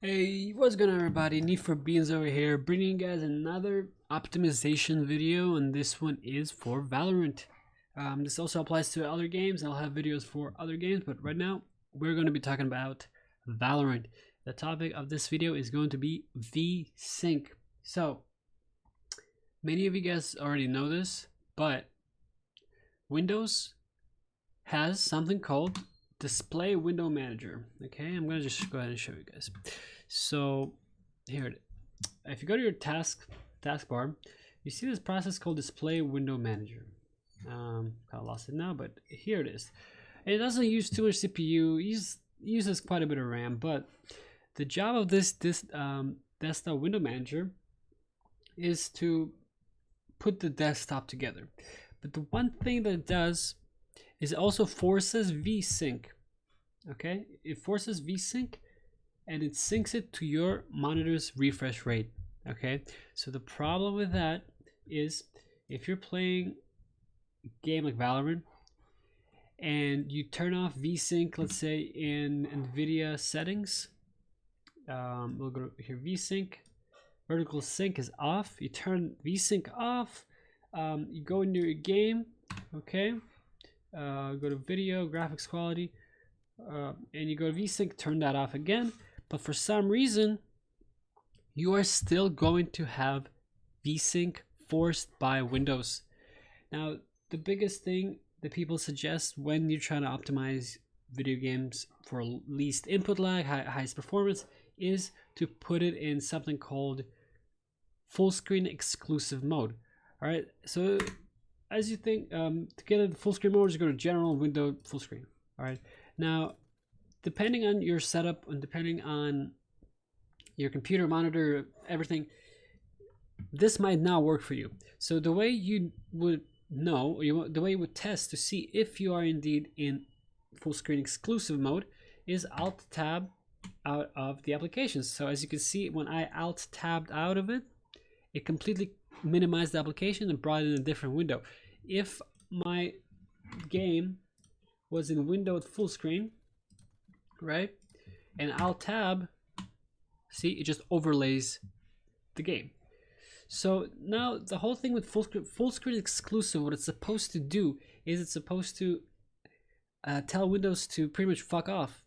Hey, what's going on everybody? Need for Beans over here, bringing you guys another optimization video, and this one is for Valorant. This also applies to other games. I'll have videos for other games, but right now we're going to be talking about Valorant. The topic of this video is going to be Vsync. So, many of you guys already know this, but Windows has something called display window manager. Okay, I'm gonna just go ahead and show you guys. So here, if you go to your taskbar, you see this process called display window manager. Kind of lost it now, but here it is. And it doesn't use too much CPU. It uses quite a bit of RAM, but the job of this desktop window manager is to put the desktop together. But the one thing that it does is it also forces Vsync. Okay, it forces Vsync and it syncs it to your monitor's refresh rate. Okay, so the problem with that is if you're playing a game like Valorant and you turn off Vsync, let's say in Nvidia settings, we'll go here, Vsync, vertical sync is off. You turn Vsync off, you go into your game, okay, go to video, graphics quality, and you go to Vsync, turn that off again. But for some reason, you are still going to have Vsync forced by Windows. Now, the biggest thing that people suggest when you're trying to optimize video games for least input lag, highest performance, is to put it in something called full screen exclusive mode. All right, so as you think, to get into full screen mode, just go to general, window, full screen. All right, now depending on your setup and depending on your computer, monitor, everything, this might not work for you. So the way you would know, or the way you would test to see if you are indeed in full screen exclusive mode is Alt Tab out of the applications. So as you can see, when I Alt Tabbed out of it, it completely minimized the application and brought in a different window. If my game was in window at full screen, right, and Alt Tab, see, it just overlays the game. So now the whole thing with full screen exclusive, what it's supposed to do is it's supposed to tell Windows to pretty much fuck off.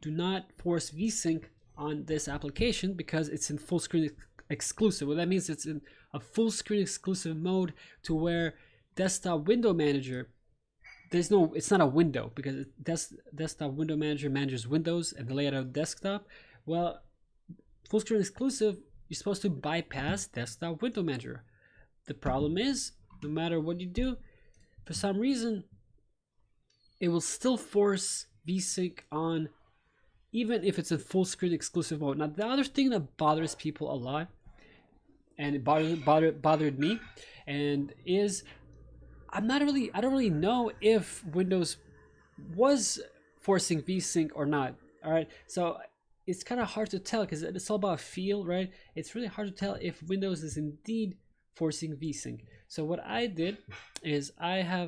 Do not force Vsync on this application because it's in full screen exclusive. Well, that means it's in a full screen exclusive mode to where desktop window manager, it's not a window because desktop window manager manages windows and the layout of desktop. Well, full screen exclusive, you're supposed to bypass desktop window manager. The problem is, no matter what you do, for some reason, it will still force Vsync on, even if it's in full screen exclusive mode. Now, the other thing that bothers people a lot, and it bothered me, and is I don't really know if Windows was forcing Vsync or not. All right, so it's kind of hard to tell because it's all about feel, right? It's really hard to tell if Windows is indeed forcing Vsync. So what I did is I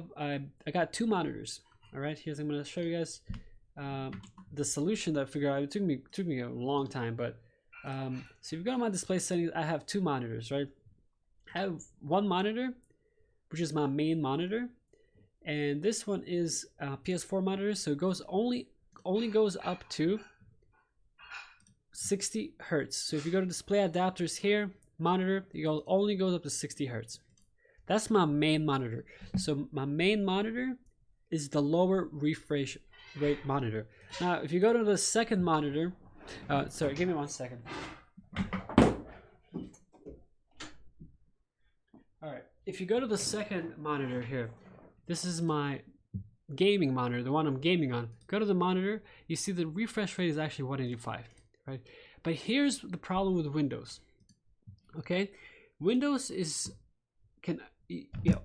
got two monitors. All right, I'm going to show you guys the solution that I figured out. It took me a long time, but so if you go to my display settings, I have two monitors, right? I have one monitor, which is my main monitor, and this one is PS4 monitor, so it goes only goes up to 60 hertz. So if you go to display adapters here, monitor, only goes up to 60 hertz. That's my main monitor. So my main monitor is the lower refresh rate monitor. Now, if you go to the second monitor, sorry, give me 1 second. All right, if you go to the second monitor here, this is my gaming monitor, the one I'm gaming on. Go to the monitor, you see the refresh rate is actually 185, right? But here's the problem with Windows. Okay, Windows it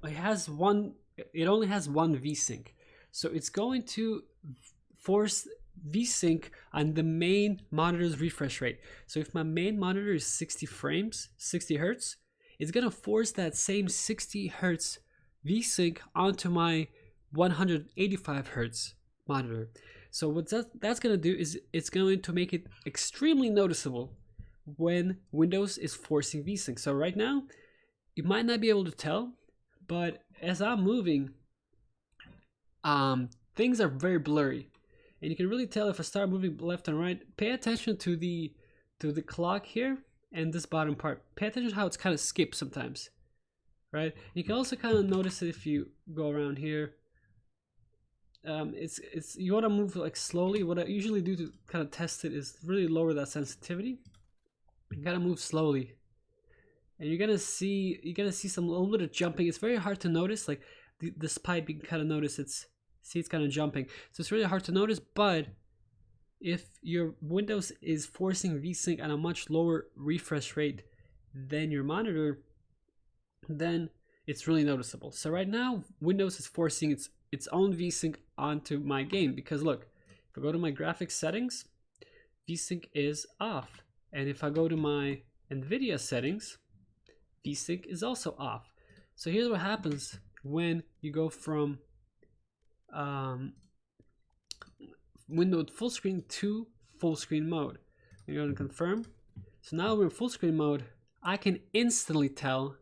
only has one Vsync, so it's going to force Vsync on the main monitor's refresh rate. So if my main monitor is 60 hertz, it's gonna force that same 60 hertz Vsync onto my 185 hertz monitor. So what that's going to do is it's going to make it extremely noticeable when Windows is forcing VSync. So right now, you might not be able to tell, but as I'm moving, things are very blurry, and you can really tell if I start moving left and right. Pay attention to the clock here and this bottom part. Pay attention to how it's kind of skipped sometimes, right? You can also kind of notice it if you go around here. It's you want to move like slowly. What I usually do to kind of test it is really lower that sensitivity. You gotta move slowly, and you're gonna see some a little bit of jumping. It's very hard to notice. Like this pipe, you can kind of notice it's kind of jumping. So it's really hard to notice. But if your Windows is forcing VSync at a much lower refresh rate than your monitor, then it's really noticeable. So right now, Windows is forcing its own VSync onto my game, because look, if I go to my graphics settings, VSync is off. And if I go to my Nvidia settings, Vsync is also off. So here's what happens when you go from window full screen to full screen mode. You're going to confirm. So now we're in full screen mode. I can instantly tell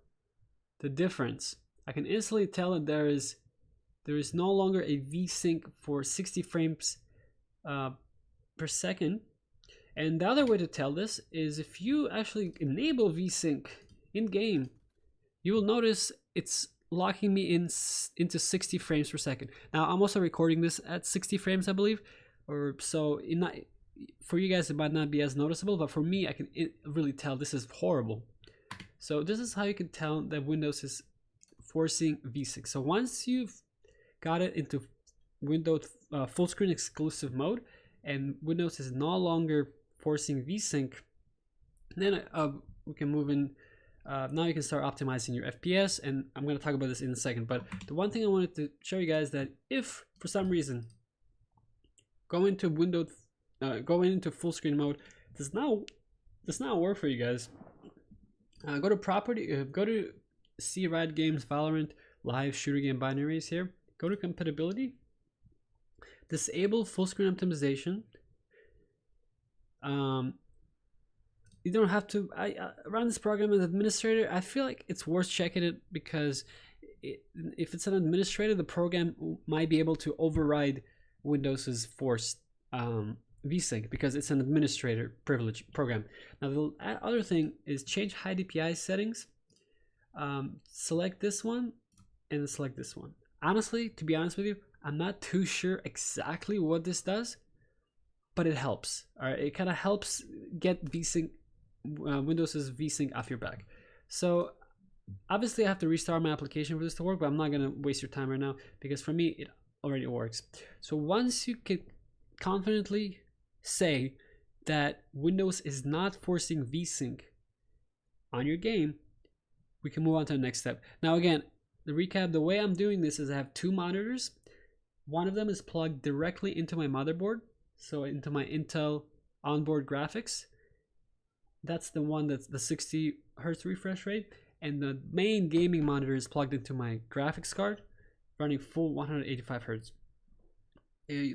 the difference. I can instantly tell that there is no longer a Vsync for 60 frames per second. And the other way to tell this is if you actually enable Vsync in game, you will notice it's locking me into 60 frames per second. Now I'm also recording this at 60 frames, I believe, or so. For you guys, it might not be as noticeable, but for me, I can really tell this is horrible. So this is how you can tell that Windows is forcing Vsync. So once you've got it into Windows full screen exclusive mode, and Windows is no longer forcing Vsync, then we can move in. Now you can start optimizing your FPS, and I'm going to talk about this in a second. But the one thing I wanted to show you guys, that if for some reason going into full screen mode does not work for you guys, go to property, go to C Riot Games Valorant live shooter game binaries here. Go to compatibility, disable full screen optimization. You don't have to. I run this program as administrator. I feel like it's worth checking it, because if it's an administrator, the program might be able to override Windows's forced Vsync, because it's an administrator privilege program. Now the other thing is change high DPI settings. Select this one and select this one. Honestly, to be honest with you, I'm not too sure exactly what this does, but it helps. All right, it kind of helps get Vsync, Windows's Vsync off your back. So obviously I have to restart my application for this to work, but I'm not gonna waste your time right now, because for me it already works. So once you can confidently say that Windows is not forcing Vsync on your game, we can move on to the next step. Now again, the recap, the way I'm doing this is I have two monitors. One of them is plugged directly into my motherboard, so into my Intel onboard graphics. That's the one that's the 60 Hz refresh rate, and the main gaming monitor is plugged into my graphics card, running full 185 Hz.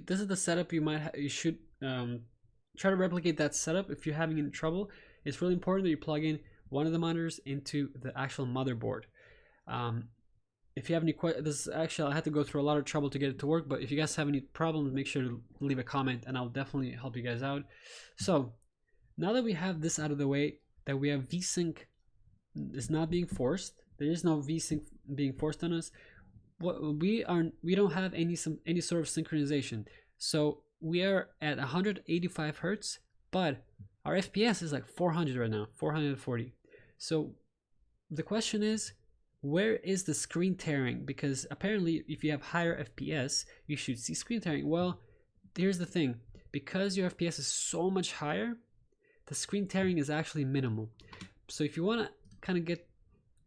This is the setup you should try to replicate that setup if you're having any trouble. It's really important that you plug in one of the monitors into the actual motherboard. If you have any questions, actually I had to go through a lot of trouble to get it to work, but if you guys have any problems, make sure to leave a comment and I'll definitely help you guys out. So now that we have this out of the way, that we have Vsync is not being forced, there is no Vsync being forced on us. We don't have any sort of synchronization. So we are at 185 Hz, but our FPS is like 400 right now, 440. So the question is, where is the screen tearing? Because apparently if you have higher FPS, you should see screen tearing. Well, here's the thing. Because your FPS is so much higher, the screen tearing is actually minimal. So if you want to kind of get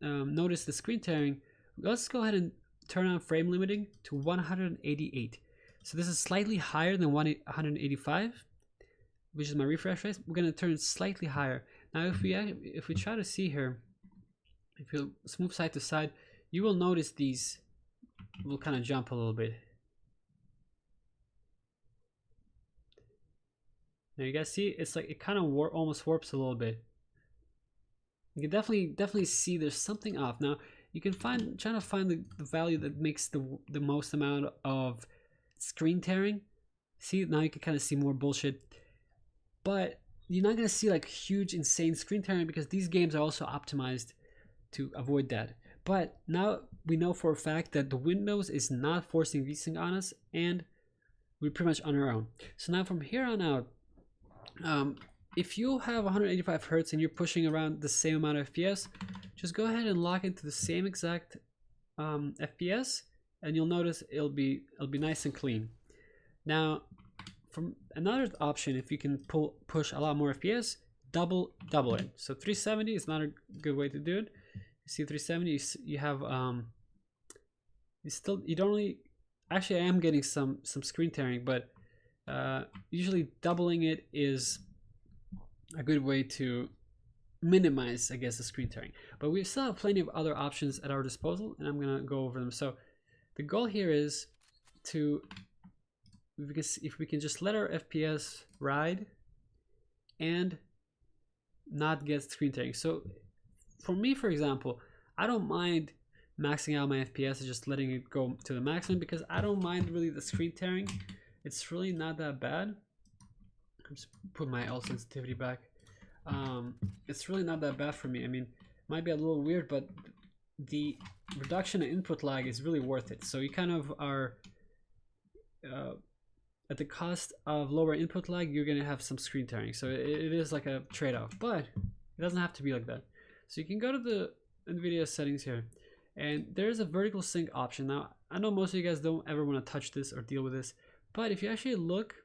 notice the screen tearing, let's go ahead and turn on frame limiting to 188. So this is slightly higher than 185, which is my refresh rate. We're going to turn it slightly higher. Now if we try to see here, if you move side to side, you will notice these will kind of jump a little bit. Now you guys see, it's like it kind of almost warps a little bit. You can definitely see there's something off. Now you can trying to find the value that makes the most amount of screen tearing. See, now you can kind of see more bullshit, but you're not gonna see like huge insane screen tearing because these games are also optimized to avoid that. But now we know for a fact that the Windows is not forcing VSync on us, and we're pretty much on our own. So now from here on out, if you have 185 Hertz and you're pushing around the same amount of FPS, just go ahead and lock into the same exact FPS, and you'll notice it'll be nice and clean. Now, from another option, if you can push a lot more FPS, double it. So 370 is not a good way to do it. You see 370, you have you don't really, actually I am getting some screen tearing, but usually doubling it is a good way to minimize, I guess, the screen tearing. But we still have plenty of other options at our disposal, and I'm gonna go over them. So the goal here is to, if we can just let our FPS ride and not get screen tearing. So for me, for example, I don't mind maxing out my FPS and just letting it go to the maximum because I don't mind really the screen tearing. It's really not that bad. I'm just put my L sensitivity back. It's really not that bad for me. I mean, it might be a little weird, but the reduction in input lag is really worth it. So you kind of are at the cost of lower input lag, you're gonna have some screen tearing. So it is like a trade-off, but it doesn't have to be like that. So you can go to the Nvidia settings here, and there's a vertical sync option. Now I know most of you guys don't ever want to touch this or deal with this, but if you actually look,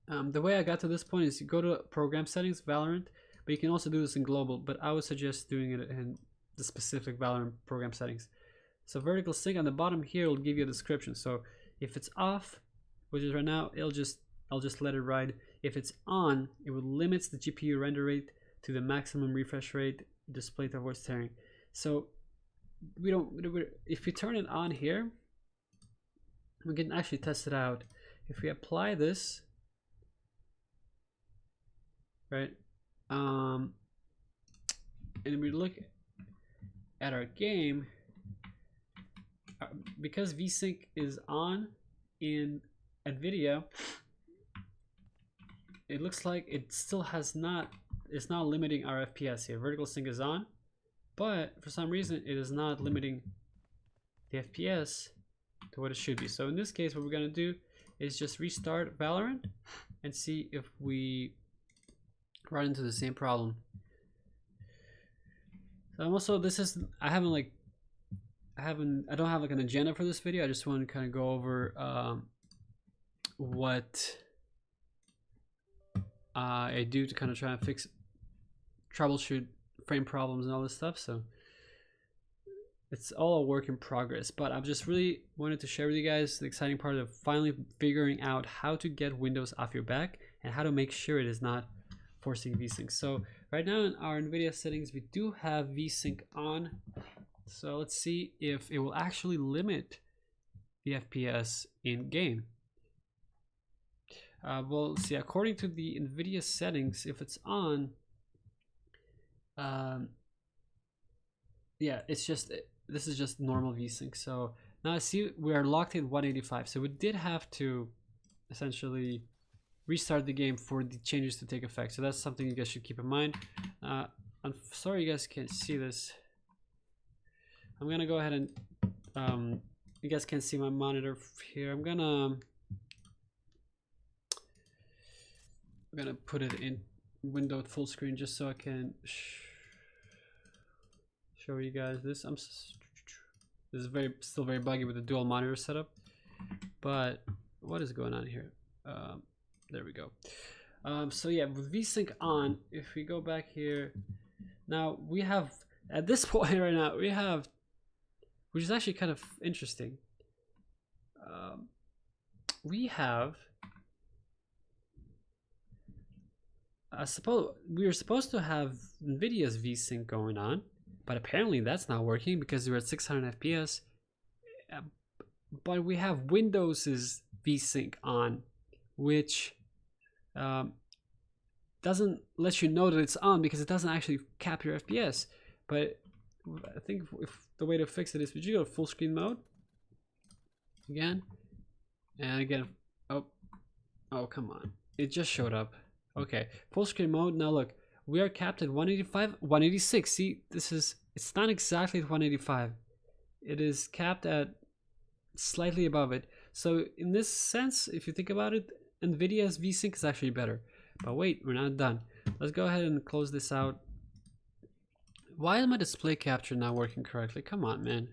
the way I got to this point is you go to program settings, Valorant, but you can also do this in global, but I would suggest doing it in the specific Valorant program settings. So vertical sync on the bottom here will give you a description. So if it's off, which is right now, I'll just let it ride. If it's on, it will limit the GPU render rate to the maximum refresh rate display to avoid tearing. So if we turn it on here, we can actually test it out. If we apply this, right, and we look at our game, because Vsync is on in Nvidia, it looks like it still has not, it's not limiting our FPS here. Vertical sync is on, but for some reason it is not limiting the FPS to what it should be. So in this case, what we're gonna do is just restart Valorant and see if we run into the same problem. So I'm also, I don't have like an agenda for this video. I just want to kind of go over what I do to kind of try and troubleshoot frame problems and all this stuff. So it's all a work in progress, but I've just really wanted to share with you guys the exciting part of finally figuring out how to get Windows off your back and how to make sure it is not forcing Vsync. So right now in our Nvidia settings, we do have Vsync on. So let's see if it will actually limit the FPS in game. Well, see, according to the Nvidia settings, if it's on, yeah, this is just normal Vsync. So now I see we are locked in 185. So we did have to essentially restart the game for the changes to take effect. So that's something you guys should keep in mind. I'm sorry you guys can't see this. I'm gonna go ahead and you guys can't see my monitor here. I'm gonna put it in windowed full screen just so I can show you guys this. This is still very buggy with the dual monitor setup, but what is going on here? There we go. So yeah, with Vsync on, if we go back here, now we have, at this point right now, we have, which is actually kind of interesting, we have, we were supposed to have Nvidia's Vsync going on, but apparently that's not working because we're at 600 FPS. But we have Windows's Vsync on, which doesn't let you know that it's on because it doesn't actually cap your FPS. But I think if the way to fix it is, would you go to full screen mode again and again? Oh, come on, it just showed up. Okay, full screen mode. Now look, we are capped at 185, 186. See, it's not exactly 185. It is capped at slightly above it. So in this sense, if you think about it, Nvidia's Vsync is actually better. But wait, we're not done. Let's go ahead and close this out. Why is my display capture not working correctly? Come on, man.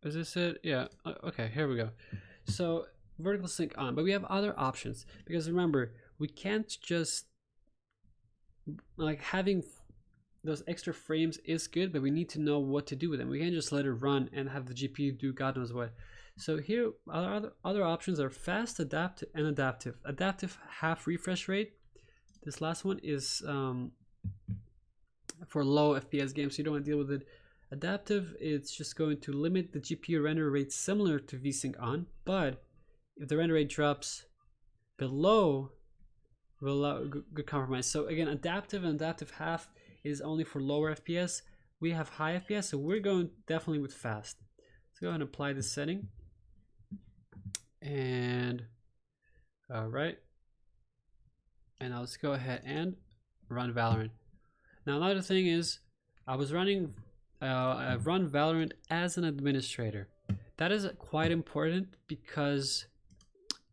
Is this it? Yeah. Okay, here we go. So vertical sync on, but we have other options, because remember, we can't just, like, having those extra frames is good, but we need to know what to do with them. We can't just let it run and have the GPU do God knows what. So here, our other options are fast, adaptive, and adaptive. Adaptive, half refresh rate. This last one is for low FPS games, so you don't want to deal with it. Adaptive, it's just going to limit the GPU render rate similar to Vsync on, but if the render rate drops below, will allow good compromise. So again, adaptive and adaptive half is only for lower FPS. We have high FPS, so we're going definitely with fast. Let's go ahead and apply this setting. And all right, and now let's go ahead and run Valorant. Now another thing is, I've run Valorant as an administrator. That is quite important because,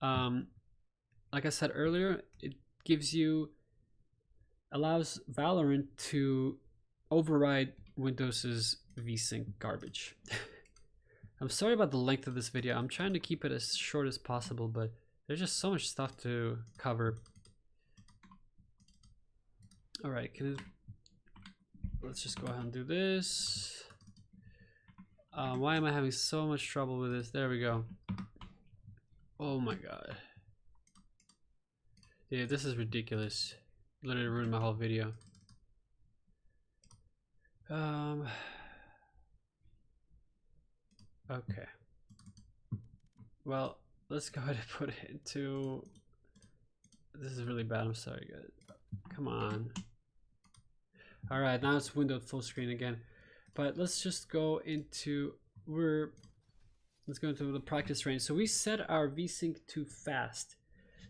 like I said earlier, it allows Valorant to override Windows's Vsync garbage. I'm sorry about the length of this video. I'm trying to keep it as short as possible, but there's just so much stuff to cover. All right, let's just go ahead and do this. Why am I having so much trouble with this? There we go. Oh my god. Yeah, this is ridiculous. Literally ruined my whole video. Okay. Well, let's go ahead and put it into... This is really bad, I'm sorry guys. Come on. Alright, now it's windowed full screen again. But let's just go into... Let's go into the practice range. So we set our Vsync to fast.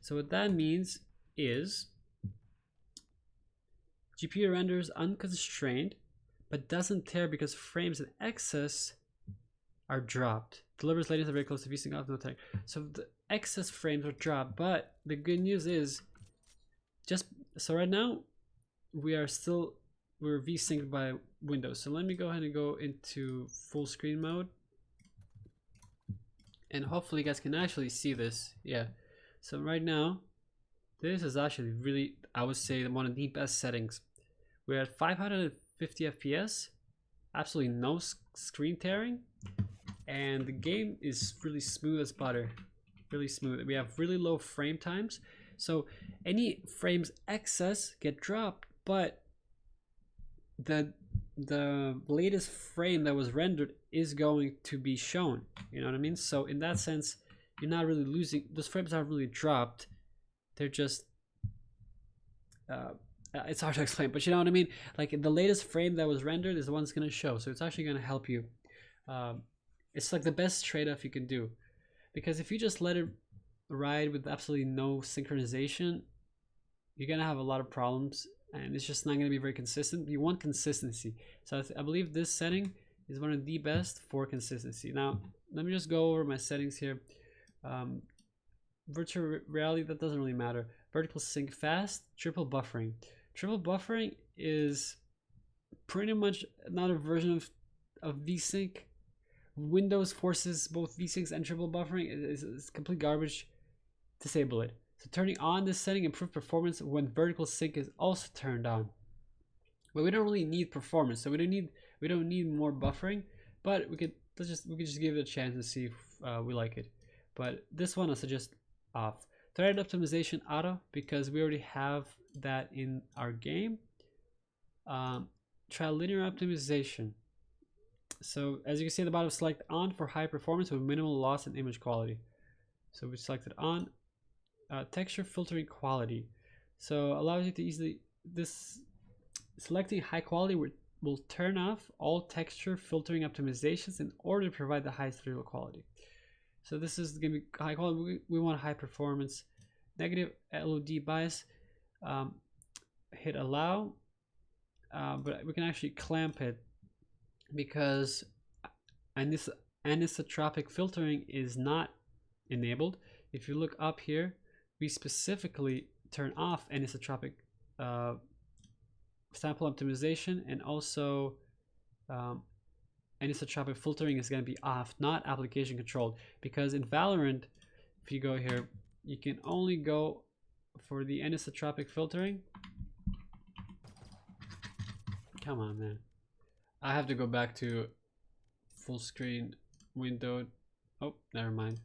So what that means is GPU renders unconstrained, but doesn't tear because frames in excess are dropped. Delivers latency very close to Vsync off, no tear. So the excess frames are dropped, but the good news is, so right now we're Vsynced by Windows. So let me go ahead and go into full screen mode, and hopefully you guys can actually see this. Yeah, so right now this is actually really, I would say, one of the best settings. We're at 550 FPS, absolutely no screen tearing, and the game is really smooth as butter. Really smooth. We have really low frame times, so any frames excess get dropped, but the latest frame that was rendered is going to be shown. You know what I mean? So in that sense, you're not really losing. Those frames aren't really dropped. They're just it's hard to explain, but you know what I mean? Like, the latest frame that was rendered is the one that's going to show, so it's actually going to help you. It's like the best trade-off you can do, because if you just let it ride with absolutely no synchronization, you're going to have a lot of problems, and it's just not going to be very consistent. You want consistency, so I believe this setting is one of the best for consistency. Now let me just go over my settings here. Virtual reality, that doesn't really matter. Vertical sync fast, triple buffering. Triple buffering is pretty much another version of Vsync. Windows forces both Vsyncs and triple buffering. It's complete garbage. Disable it. So turning on this setting improves performance when vertical sync is also turned on. But we don't really need performance, so we don't need more buffering. But we could just give it a chance and see if we like it. But this one I suggest off. Thread optimization auto, because we already have that in our game. Try linear optimization. So as you can see at the bottom, select on for high performance with minimal loss in image quality. So we selected on. texture filtering quality. So allows you to easily selecting high quality will turn off all texture filtering optimizations in order to provide the highest visual quality. So this is going to be high quality. We want high performance. Negative LOD bias. Hit allow, but we can actually clamp it because anisotropic filtering is not enabled. If you look up here, we specifically turn off anisotropic sample optimization, and also anisotropic filtering is going to be off, not application controlled, because in Valorant, if you go here, you can only go for the anisotropic filtering. Come on, man. I have to go back to full screen windowed. Oh, never mind.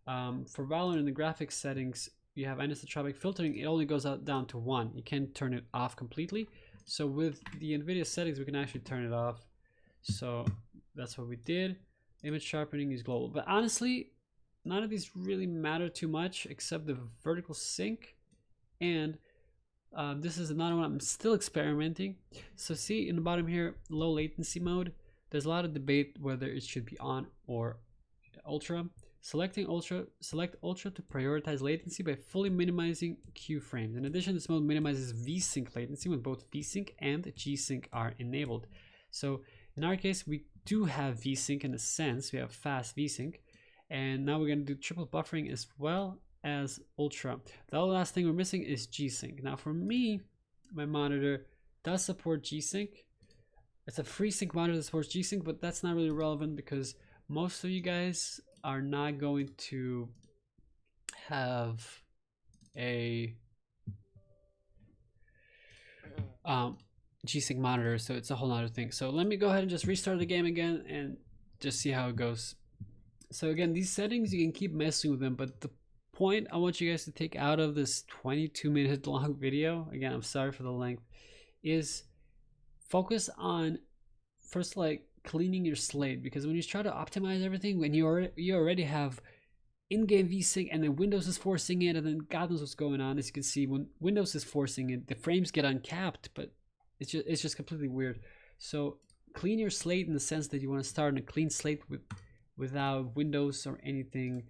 For Valorant in the graphics settings, you have anisotropic filtering. It only goes down to 1. You can't turn it off completely. So with the Nvidia settings, we can actually turn it off. So that's what we did. Image sharpening is global. But honestly, none of these really matter too much except the vertical sync. And this is another one I'm still experimenting. So see in the bottom here, low latency mode. There's a lot of debate whether it should be on or ultra. Select ultra to prioritize latency by fully minimizing Q frames. In addition, this mode minimizes Vsync latency when both Vsync and Gsync are enabled. So in our case, we do have Vsync in a sense. We have fast Vsync, and now we're going to do triple buffering as well as ultra. The last thing we're missing is Gsync. Now for me, my monitor does support Gsync. It's a FreeSync monitor that supports Gsync, but that's not really relevant because most of you guys are not going to have a G-Sync monitor, so it's a whole other thing. So let me go ahead and just restart the game again and just see how it goes. So again, these settings, you can keep messing with them, but the point I want you guys to take out of this 22-minute long video, again, I'm sorry for the length, is focus on first, like, cleaning your slate, because when you try to optimize everything, when you already have in-game VSync and then Windows is forcing it, and then God knows what's going on. As you can see, when Windows is forcing it, the frames get uncapped, but it's just completely weird. So clean your slate in the sense that you want to start on a clean slate without Windows or anything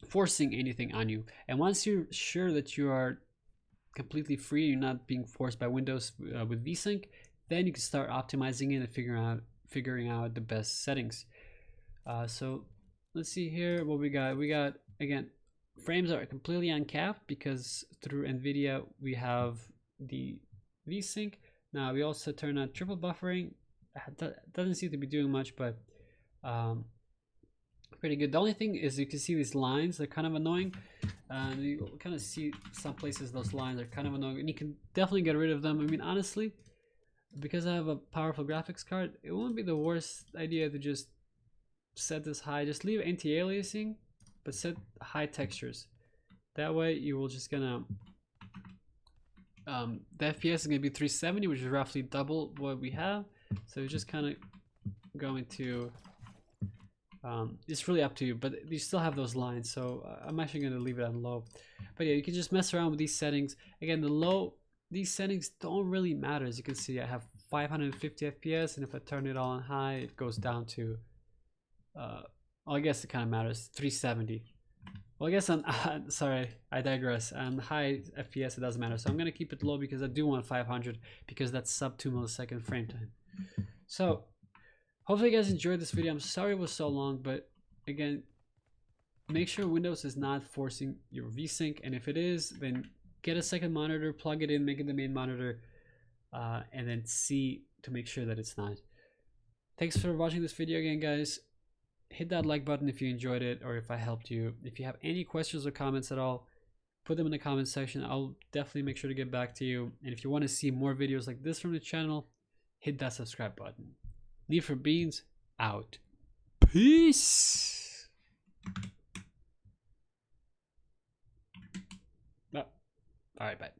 forcing anything on you. And once you're sure that you are completely free, you're not being forced by Windows with Vsync, then you can start optimizing it and figuring out the best settings. So let's see here what we got. We got, again, frames are completely uncapped because through Nvidia we have the Vsync. Now we also turn on triple buffering. Doesn't seem to be doing much, but pretty good. The only thing is you can see these lines, they're kind of annoying, and you kind of see some places those lines are kind of annoying, and you can definitely get rid of them. I mean, honestly, because I have a powerful graphics card, it won't be the worst idea to just set this high. Just leave anti-aliasing, but set high textures. That way you will just gonna the FPS is gonna be 370, which is roughly double what we have. So you're just kind of going to it's really up to you, but you still have those lines, so I'm actually going to leave it on low. But yeah, you can just mess around with these settings. Again, these settings don't really matter. As you can see, I have 550 FPS, and if I turn it all on high, it goes down to well, I guess it kind of matters, 370. Well, I guess on sorry, I digress. On high FPS it doesn't matter, so I'm going to keep it low because I do want 500, because that's sub 2 millisecond frame time. So hopefully you guys enjoyed this video. I'm sorry it was so long, but again, make sure Windows is not forcing your VSync, and if it is, then get a second monitor, plug it in, make it the main monitor, and then see to make sure that it's not. Thanks for watching this video again, guys. Hit that like button if you enjoyed it or if I helped you. If you have any questions or comments at all, put them in the comment section. I'll definitely make sure to get back to you. And if you want to see more videos like this from the channel, hit that subscribe button. Need for Beans out. Peace. All right, bye.